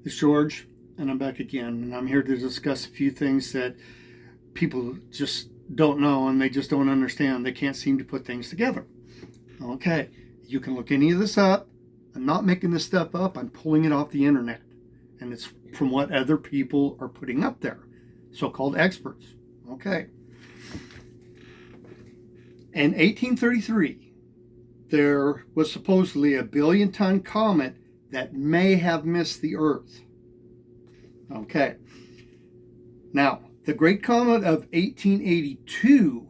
It's George, and I'm back again, and I'm here to discuss a few things that people just don't know and they just don't understand. They can't seem to put things together. Okay, you can look any of this up. I'm not making this stuff up, I'm pulling it off the internet, and it's from what other people are putting up there, so called experts. Okay. In 1833, there was supposedly a billion-ton comet that may have missed the Earth. Okay. Now, the Great Comet of 1882,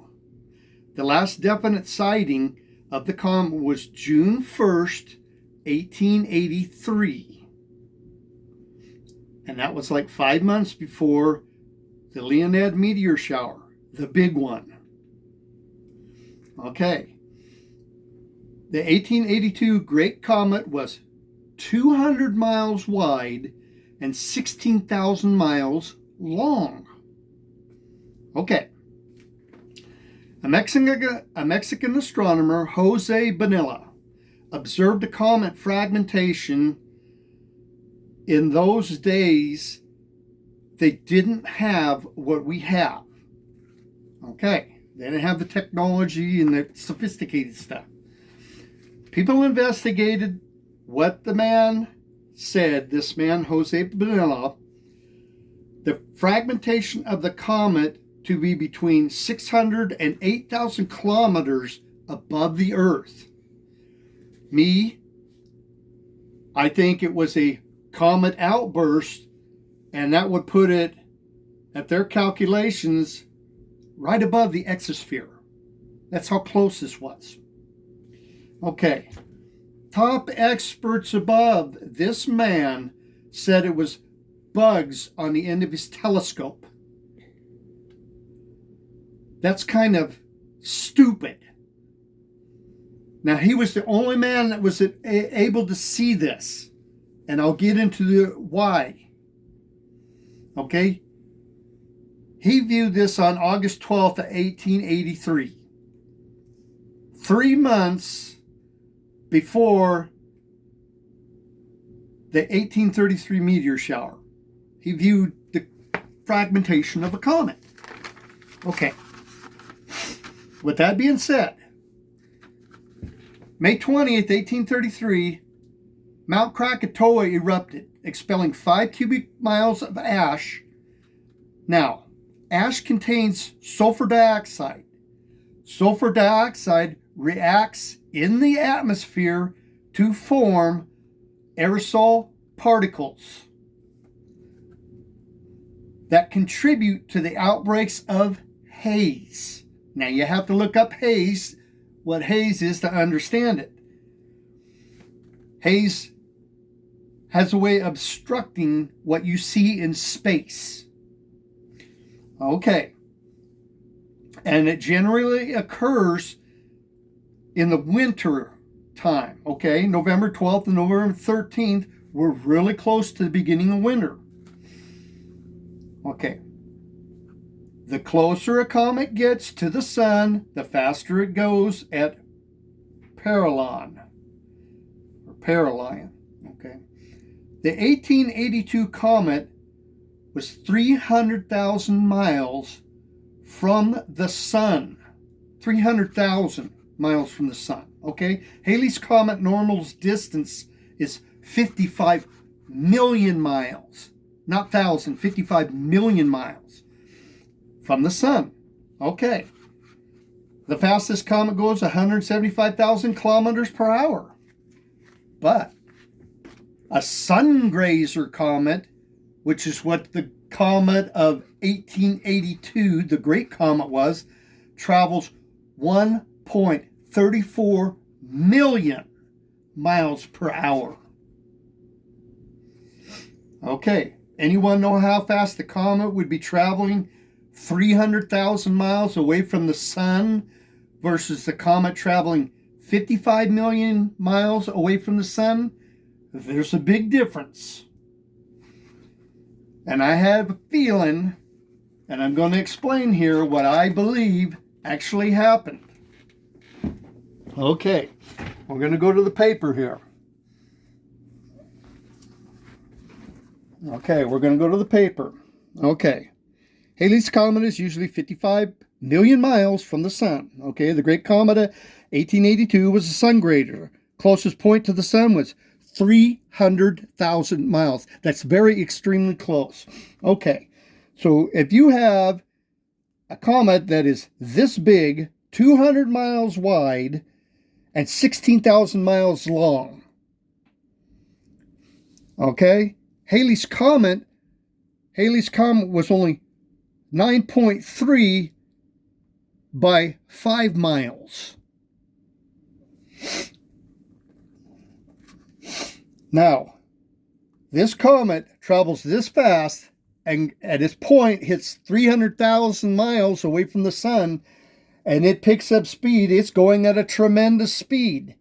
the last definite sighting of the comet was June 1st, 1883. And that was like 5 months before the Leonid meteor shower, the big one. Okay. The 1882 Great Comet was 200 miles wide and 16,000 miles long. Okay. A Mexican astronomer, Jose Bonilla, observed a comet fragmentation. In those days, they didn't have what we have. Okay. They didn't have the technology and the sophisticated stuff. People investigated what the man said, this man, Jose Bonilla, the fragmentation of the comet to be between 600 and 8,000 kilometers above the Earth. I think it was a comet outburst, and that would put it, at their calculations, right above the exosphere. That's how close this was. Okay. Top experts above this man said it was bugs on the end of his telescope. That's kind of stupid. Now, he was the only man that was able to see this, and I'll get into the why. Okay? He viewed this on August 12th of 1883. 3 months before the 1833 meteor shower. He viewed the fragmentation of a comet. Okay. With that being said, May 20th, 1833, Mount Krakatoa erupted, expelling 5 cubic miles of ash. Now, ash contains sulfur dioxide. Sulfur dioxide reacts in the atmosphere to form aerosol particles that contribute to the outbreaks of haze. Now, you have to look up haze, what haze is, to understand it. Haze has a way of obstructing what you see in space. Okay. And it generally occurs in the winter time. Okay. November 12th and November 13th, we're really close to the beginning of winter. Okay. The closer a comet gets to the sun, the faster it goes at perihelion. Okay. The 1882 comet was 300,000 miles from the sun. 300,000 miles from the sun. Okay. Halley's Comet normal's distance is 55 million miles. Not thousand, 55 million miles from the sun. Okay. The fastest comet goes 175,000 kilometers per hour. But a sun grazer comet, which is what the comet of 1882, the Great Comet was, travels 1.34 million miles per hour. Okay. Anyone know how fast the comet would be traveling 300,000 miles away from the sun versus the comet traveling 55 million miles away from the sun? There's a big difference. And I have a feeling, and I'm going to explain here what I believe actually happened. Okay, we're going to go to the paper here. Okay, we're going to go to the paper. Okay. Halley's Comet is usually 55 million miles from the sun. Okay, the Great Comet of 1882 was a sun grazer. Closest point to the sun was 300,000 miles. That's very extremely close. Okay, so if you have a comet that is this big, 200 miles wide, and 16,000 miles long, okay, Halley's Comet was only 9.3 by 5 miles. Now, this comet travels this fast and at its point hits 300,000 miles away from the sun, and it picks up speed. It's going at a tremendous speed.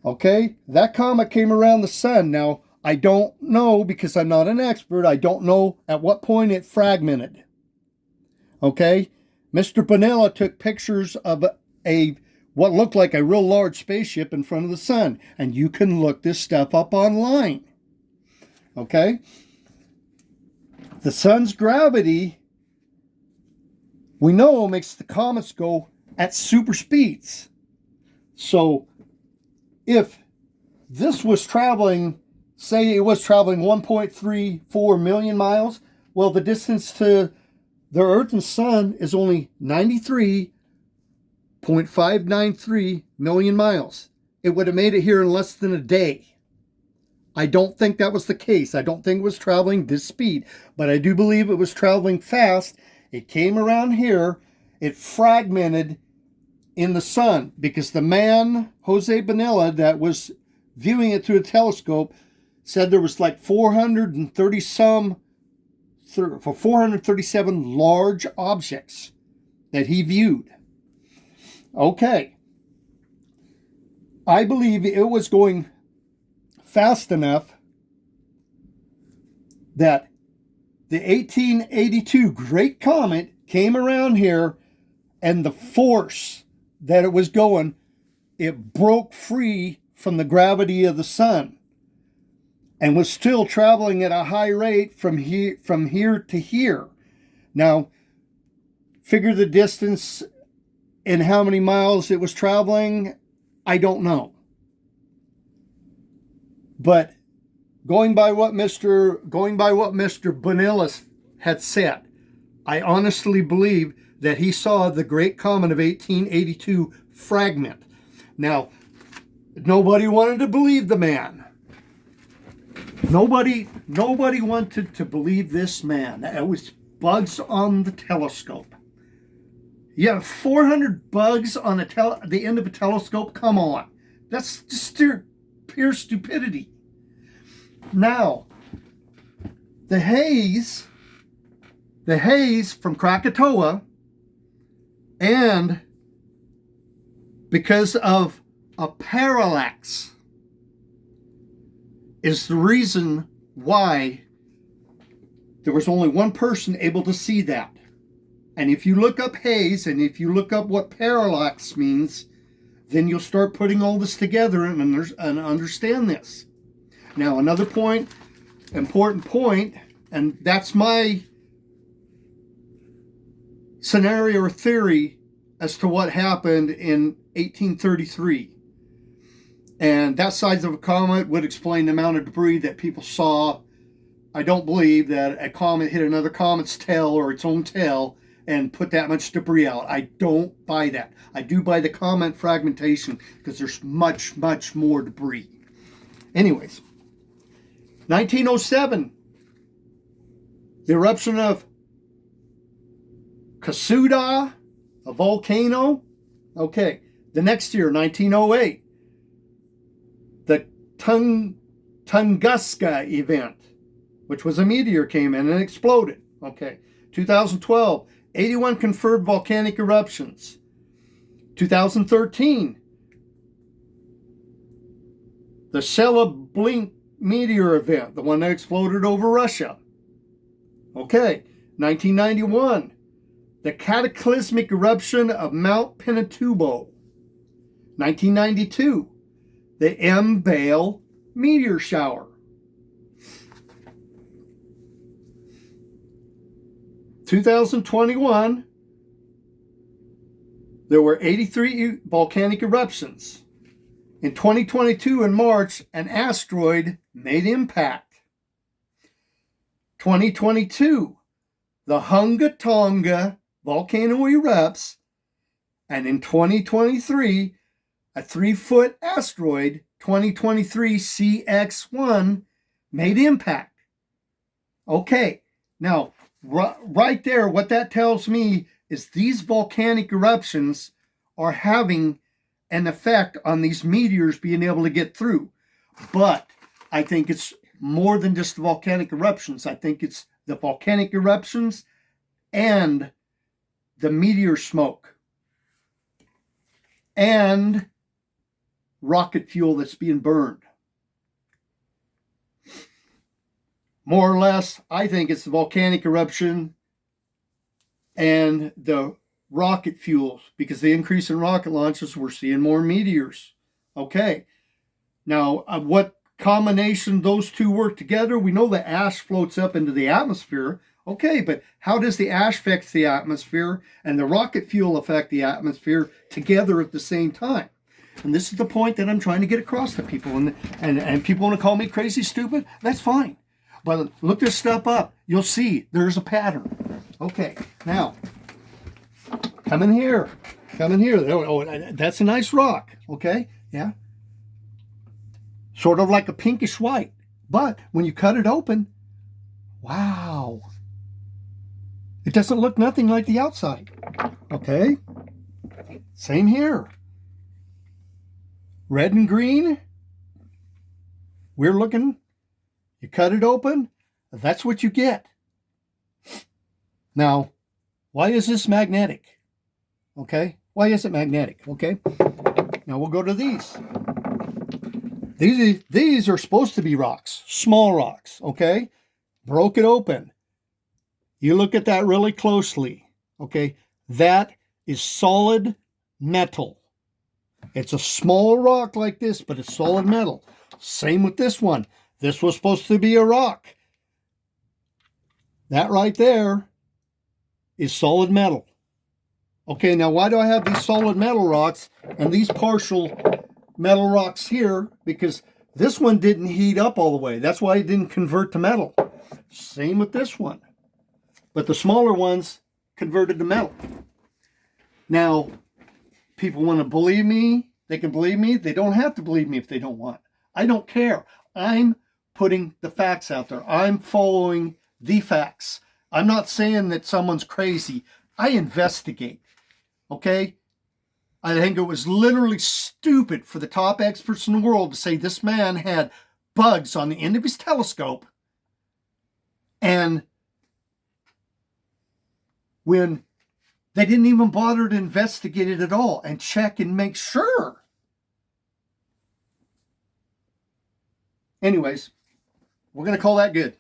Okay, that comet came around the sun. Now, I don't know, because I'm not an expert, I don't know at what point it fragmented. Okay, Mr. Bonilla took pictures of what looked like a real large spaceship in front of the sun, and you can look this stuff up online. Okay, the sun's gravity, we know, makes the comets go at super speeds. So if this was traveling, say it was traveling 1.34 million miles, well, the distance to the Earth and Sun is only 93.593 million miles. It would have made it here in less than a day. I don't think that was the case. I don't think it was traveling this speed, but I do believe it was traveling fast. It came around here. It fragmented in the sun because the man, Jose Bonilla, that was viewing it through a telescope, said there was like 437 large objects that he viewed. Okay. I believe it was going fast enough that the 1882 Great Comet came around here, and the force that it was going, it broke free from the gravity of the sun and was still traveling at a high rate from here to here. Now, figure the distance and how many miles it was traveling, I don't know. But going by what Mr. Bonilla had said, I honestly believe that he saw the Great Comet of 1882 fragment. Now, nobody wanted to believe the man. Nobody wanted to believe this man. It was bugs on the telescope. Yeah, 400 bugs on the end of a telescope? Come on. That's just pure stupidity. Now, the haze from Krakatoa, and because of a parallax, is the reason why there was only one person able to see that. And if you look up haze, and if you look up what parallax means, then you'll start putting all this together and understand this. Now, another important point, and that's my scenario or theory as to what happened in 1833. And that size of a comet would explain the amount of debris that people saw. I don't believe that a comet hit another comet's tail or its own tail and put that much debris out. I don't buy that. I do buy the comet fragmentation because there's much, much more debris. Anyways, 1907, the eruption of Kasuda, a volcano. Okay, the next year, 1908, the Tunguska event, which was a meteor came in and exploded. Okay, 2012, 81 confirmed volcanic eruptions. 2013, the Chelyabinsk meteor event, the one that exploded over Russia. Okay, 1991, the cataclysmic eruption of Mount Pinatubo. 1992, the M. Bale meteor shower. 2021, there were 83 volcanic eruptions. In 2022, in March, an asteroid made impact. 2022, the Hunga Tonga volcano erupts, and in 2023, a 3-foot asteroid, 2023 CX1, made impact. Okay, now, right there, what that tells me is these volcanic eruptions are having an effect on these meteors being able to get through. But I think it's more than just the volcanic eruptions. I think it's the volcanic eruptions and the meteor smoke and rocket fuel that's being burned. More or less, I think it's the volcanic eruption and the rocket fuels, because the increase in rocket launches, we're seeing more meteors. Okay. Now, what combination those two work together? We know the ash floats up into the atmosphere. Okay, but how does the ash affect the atmosphere and the rocket fuel affect the atmosphere together at the same time? And this is the point that I'm trying to get across to people. And people want to call me crazy, stupid. That's fine. But look this stuff up. You'll see there's a pattern. Okay, now, come in here. Come in here. Oh, that's a nice rock. Okay, yeah. Sort of like a pinkish white. But when you cut it open, wow. It doesn't look nothing like the outside. Okay? Same here. Red and green. We're looking. You cut it open. That's what you get. Now, why is this magnetic? Okay? Why is it magnetic? Okay? Now we'll go to these. These are supposed to be rocks. Small rocks. Okay? Broke it open. You look at that really closely, okay? That is solid metal. It's a small rock like this, but it's solid metal. Same with this one. This was supposed to be a rock. That right there is solid metal. Okay, now why do I have these solid metal rocks and these partial metal rocks here? Because this one didn't heat up all the way. That's why it didn't convert to metal. Same with this one. But the smaller ones converted to metal. Now, people want to believe me. They can believe me. They don't have to believe me if they don't want. I don't care. I'm putting the facts out there. I'm following the facts. I'm not saying that someone's crazy. I investigate. Okay? I think it was literally stupid for the top experts in the world to say this man had bugs on the end of his telescope, and when they didn't even bother to investigate it at all and check and make sure. Anyways, we're going to call that good.